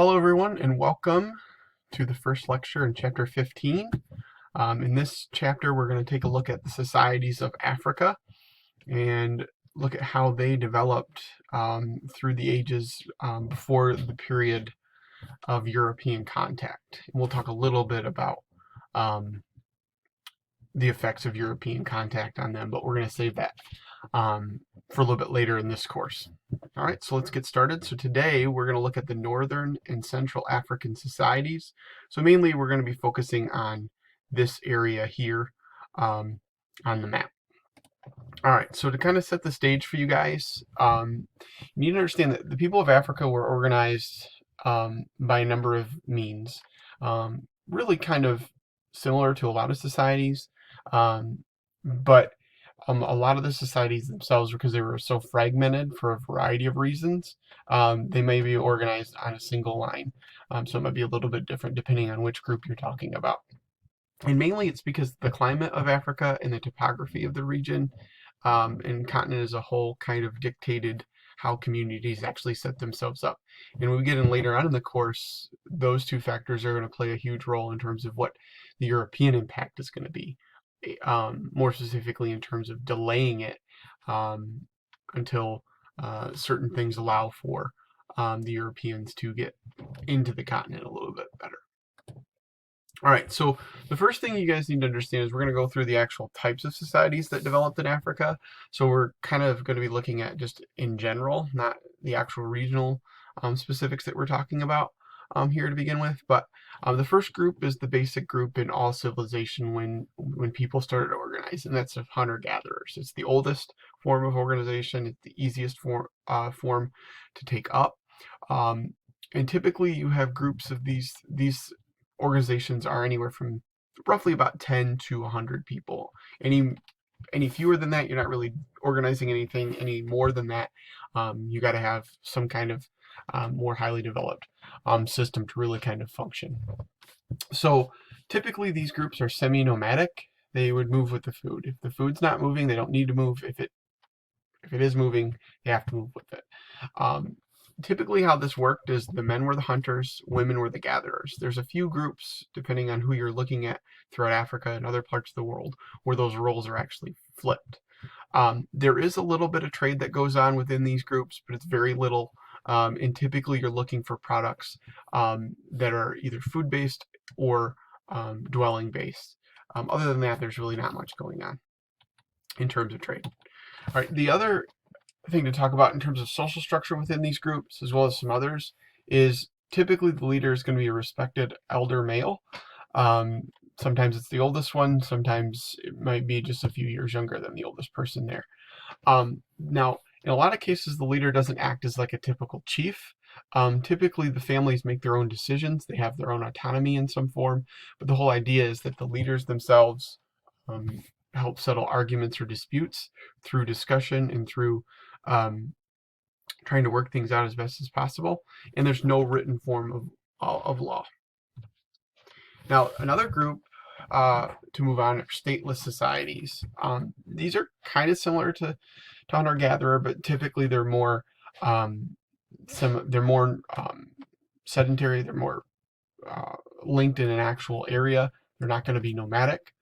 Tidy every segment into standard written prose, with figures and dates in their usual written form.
Hello everyone and welcome to the first lecture in chapter 15. In this chapter we're going to take a look at the societies of Africa and look at how they developed through the ages before the period of European contact. And we'll talk a little bit about the effects of European contact on them, but we're going to save that for a little bit later in this course. All right, so let's get started. So today we're going to look at the Northern and Central African societies. So mainly we're going to be focusing on this area here on the map. All right, so to kind of set the stage for you guys, you need to understand that the people of Africa were organized by a number of means, really kind of similar to a lot of societies, but a lot of the societies themselves, because they were so fragmented for a variety of reasons, they may be organized on a single line. So it might be a little bit different depending on which group you're talking about. And mainly it's because the climate of Africa and the topography of the region and continent as a whole kind of dictated how communities actually set themselves up. And when we get in later on in the course, those two factors are going to play a huge role in terms of what the European impact is going to be. More specifically in terms of delaying it until certain things allow for the Europeans to get into the continent a little bit better. All right, so the first thing you guys need to understand is we're going to go through the actual types of societies that developed in Africa. So we're kind of going to be looking at just in general, not the actual regional specifics that we're talking about here to begin with. But the first group is the basic group in all civilization when people started to organize, and that's of hunter-gatherers. It's the oldest form of organization. It's the easiest form to take up. And typically you have groups of these organizations are anywhere from roughly about 10 to 100 people. Any fewer than that, you're not really organizing anything. Any more than that, you got to have some kind of more highly developed system to really kind of function. So typically these groups are semi-nomadic. They would move with the food. If the food's not moving, they don't need to move. If it is moving, they have to move with it. Typically how this worked is the men were the hunters, women were the gatherers. There's a few groups, depending on who you're looking at throughout Africa and other parts of the world, where those roles are actually flipped. There is a little bit of trade that goes on within these groups, but it's very little. And typically you're looking for products that are either food-based or dwelling-based. Other than that, there's really not much going on in terms of trade. All right, the other thing to talk about in terms of social structure within these groups, as well as some others, is typically the leader is going to be a respected elder male. Sometimes it's the oldest one, sometimes it might be just a few years younger than the oldest person there. Now, in a lot of cases, the leader doesn't act as like a typical chief. Typically, the families make their own decisions. They have their own autonomy in some form, but the whole idea is that the leaders themselves help settle arguments or disputes through discussion and through trying to work things out as best as possible, and there's no written form of law. Now, another group to move on are stateless societies. These are kind of similar to hunter-gatherer, but typically they're more sedentary. They're more linked in an actual area. They're not going to be nomadic.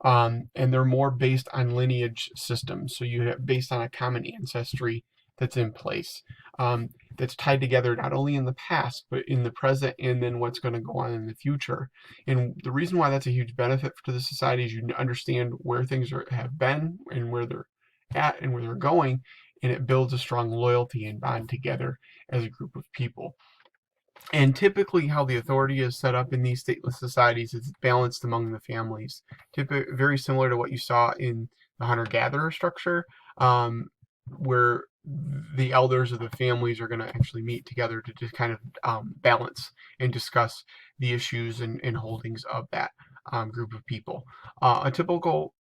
And they're more based on lineage systems. So you have based on a common ancestry that's in place, that's tied together not only in the past, but in the present, and then what's going to go on in the future. And the reason why that's a huge benefit to the society is you understand where things have been and where they're at and where they're going, and it builds a strong loyalty and bond together as a group of people. And typically how the authority is set up in these stateless societies is balanced among the families. Very similar to what you saw in the hunter-gatherer structure, where the elders of the families are going to actually meet together to just kind of balance and discuss the issues and holdings of that group of people. A typical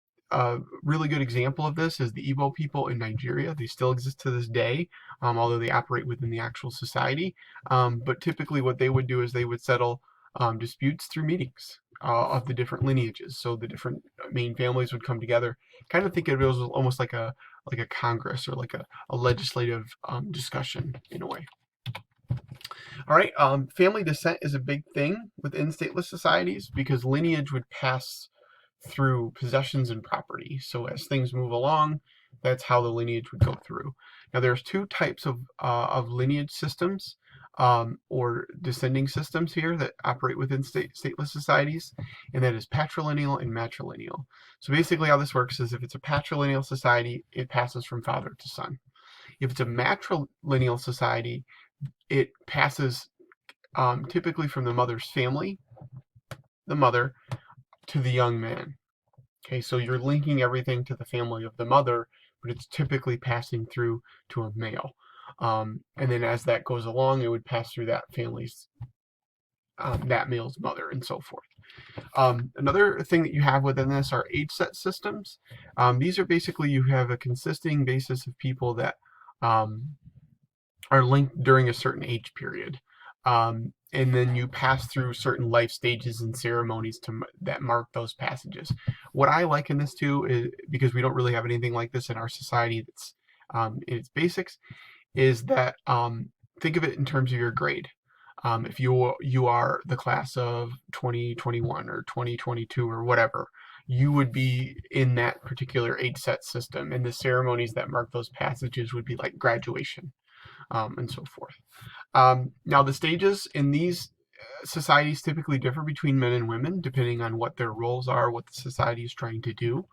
really good example of this is the Igbo people in Nigeria. They still exist to this day, although they operate within the actual society. But typically what they would do is they would settle disputes through meetings of the different lineages. So the different main families would come together. Kind of think of it as almost like a Congress or like a legislative discussion in a way. All right, family descent is a big thing within stateless societies because lineage would pass through possessions and property. So as things move along, that's how the lineage would go through. Now there's two types of lineage systems or descending systems here that operate within stateless societies, and that is patrilineal and matrilineal. So basically how this works is if it's a patrilineal society, it passes from father to son. If it's a matrilineal society, it passes typically from the mother's family, the mother, to the young man. Okay, so you're linking everything to the family of the mother, but it's typically passing through to a male. And then as that goes along, it would pass through that family's, that male's mother, and so forth. Another thing that you have within this are age set systems. These are basically, you have a consisting basis of people that are linked during a certain age period. And then you pass through certain life stages and ceremonies that mark those passages. What I liken this to is, because we don't really have anything like this in our society that's in its basics, is that think of it in terms of your grade. If you are the class of 2021 or 2022 or whatever, you would be in that particular age set system, and the ceremonies that mark those passages would be like graduation, and so forth. Now, the stages in these societies typically differ between men and women depending on what their roles are, what the society is trying to do.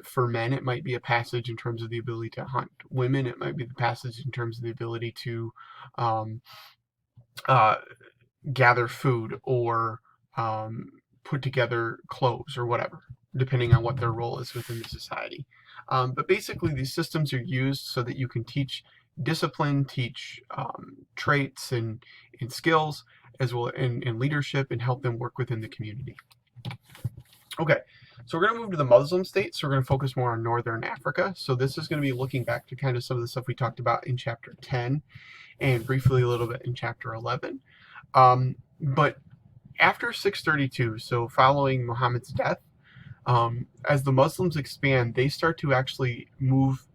For men, it might be a passage in terms of the ability to hunt. Women, it might be the passage in terms of the ability to uh, gather food or put together clothes or whatever, depending on what their role is within the society. But basically, these systems are used so that you can teach discipline, teach traits and skills, as well in leadership, and help them work within the community. Okay, so we're going to move to the Muslim states. So we're going to focus more on Northern Africa. So this is going to be looking back to kind of some of the stuff we talked about in chapter 10 and briefly a little bit in chapter 11. But after 632, so following Muhammad's death, as the Muslims expand, they start to actually move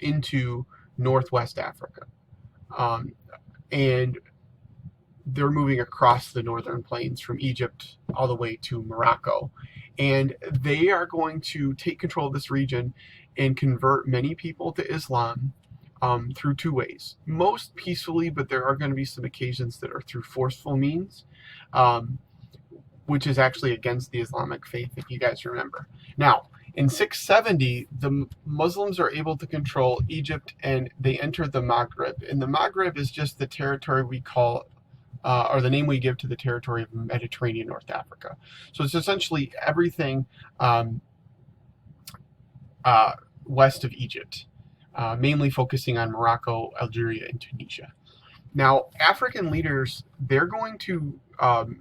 into Northwest Africa. And they're moving across the northern plains from Egypt all the way to Morocco. And they are going to take control of this region and convert many people to Islam through two ways. Most peacefully, but there are going to be some occasions that are through forceful means, which is actually against the Islamic faith, if you guys remember. Now, in 670, the Muslims are able to control Egypt, and they enter the Maghreb. And the Maghreb is just the territory we call, or the name we give to the territory of Mediterranean North Africa. So it's essentially everything west of Egypt, mainly focusing on Morocco, Algeria, and Tunisia. Now, African leaders, they're going to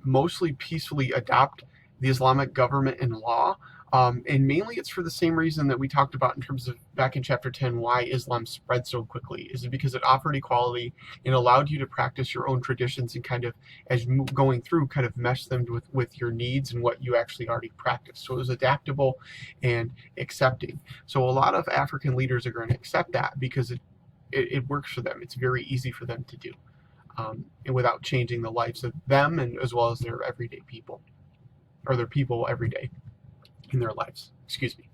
mostly peacefully adopt the Islamic government and law. And mainly it's for the same reason that we talked about in terms of back in chapter 10, why Islam spread so quickly, is it because it offered equality and allowed you to practice your own traditions and kind of, as going through, kind of mesh them with your needs and what you actually already practice. So it was adaptable and accepting. So a lot of African leaders are going to accept that because it works for them. It's very easy for them to do, and without changing the lives of them and as well as their everyday people, or their people every day in their lives. Excuse me.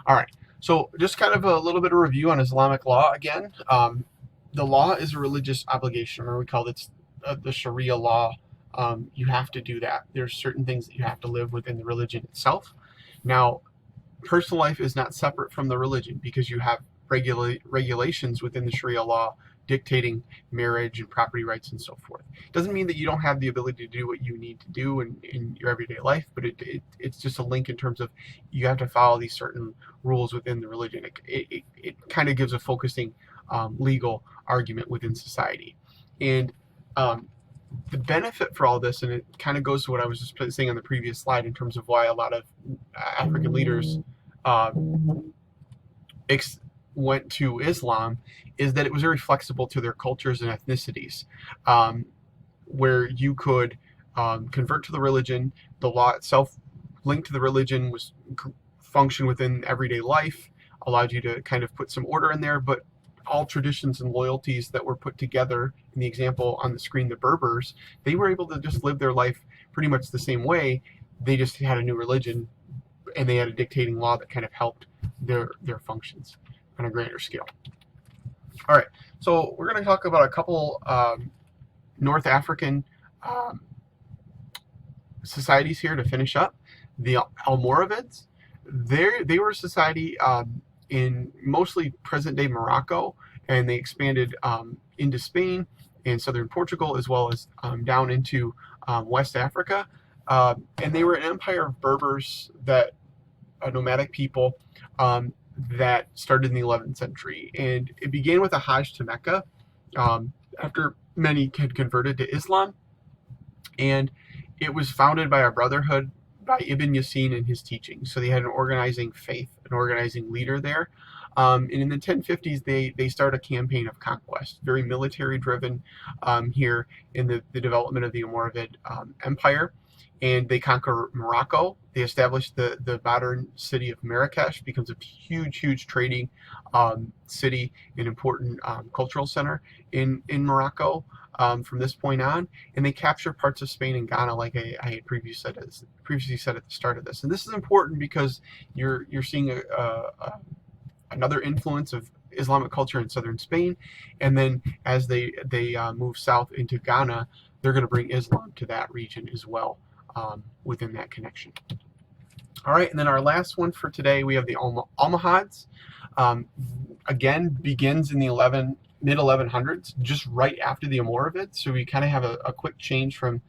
All right. So just kind of a little bit of review on Islamic law again. The law is a religious obligation, or we call it the Sharia law. You have to do that. There's certain things that you have to live within the religion itself. Now, personal life is not separate from the religion because you have regulations within the Sharia law dictating marriage and property rights and so forth. Doesn't mean that you don't have the ability to do what you need to do in your everyday life, but it's just a link in terms of you have to follow these certain rules within the religion. It kind of gives a focusing legal argument within society. And the benefit for all this, and it kind of goes to what I was just saying on the previous slide in terms of why a lot of African leaders went to Islam, is that it was very flexible to their cultures and ethnicities, where you could convert to the religion. The law itself linked to the religion was function within everyday life, allowed you to kind of put some order in there, but all traditions and loyalties that were put together in the example on the screen, the Berbers, they were able to just live their life pretty much the same way. They just had a new religion, and they had a dictating law that kind of helped their functions on a greater scale. All right, so we're going to talk about a couple North African societies here to finish up. The Almoravids, they were a society in mostly present-day Morocco, and they expanded into Spain and southern Portugal, as well as down into West Africa. And they were an empire of Berbers, that nomadic people that started in the 11th century. And it began with a Hajj to Mecca after many had converted to Islam. And it was founded by a brotherhood by Ibn Yasin and his teachings. So they had an organizing faith, an organizing leader there. And in the 1050s, they start a campaign of conquest, very military driven here in the development of the Almoravid Empire. And they conquer Morocco. They establish the modern city of Marrakesh, becomes a huge trading city, an important cultural center in Morocco from this point on. And they capture parts of Spain and Ghana, like I had previously said at the start of this. And this is important because you're seeing another influence of Islamic culture in southern Spain, and then as they move south into Ghana, they're going to bring Islam to that region as well. Within that connection. All right, and then our last one for today, we have the Almohads. Again, begins in the mid 1100s, just right after the Almoravids. So we kind of have a quick change from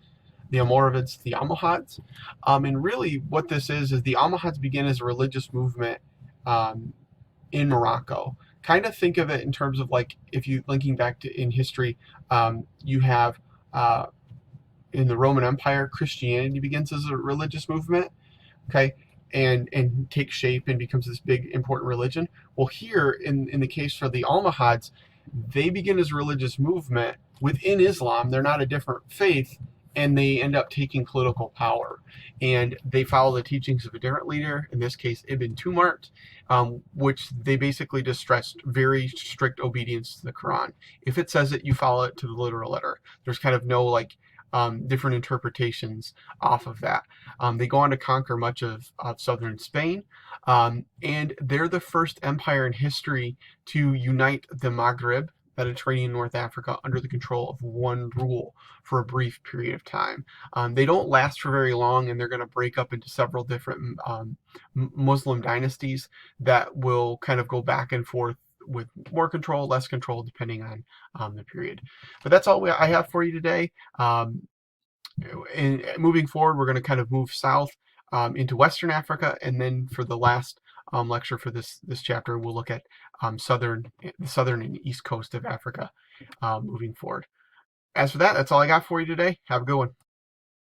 the Almoravids to the Almohads. And really what this is the Almohads begin as a religious movement in Morocco. Kind of think of it in terms of, like, if you linking back to in history, you have in the Roman Empire, Christianity begins as a religious movement, okay, and takes shape and becomes this big important religion. Well, here in the case for the Almohads, they begin as a religious movement within Islam. They're not a different faith, and they end up taking political power. And they follow the teachings of a different leader, in this case Ibn Tumart, which they basically just stressed very strict obedience to the Quran. If it says it, you follow it to the literal letter. There's kind of no different interpretations off of that. They go on to conquer much of southern Spain, and they're the first empire in history to unite the Maghreb, Mediterranean, North Africa, under the control of one rule for a brief period of time. They don't last for very long, and they're going to break up into several different Muslim dynasties that will kind of go back and forth with more control, less control, depending on the period. But that's all I have for you today. And moving forward, we're going to kind of move south into Western Africa, and then for the last lecture for this chapter, we'll look at the southern and east coast of Africa moving forward. As for that, that's all I got for you today. Have a good one.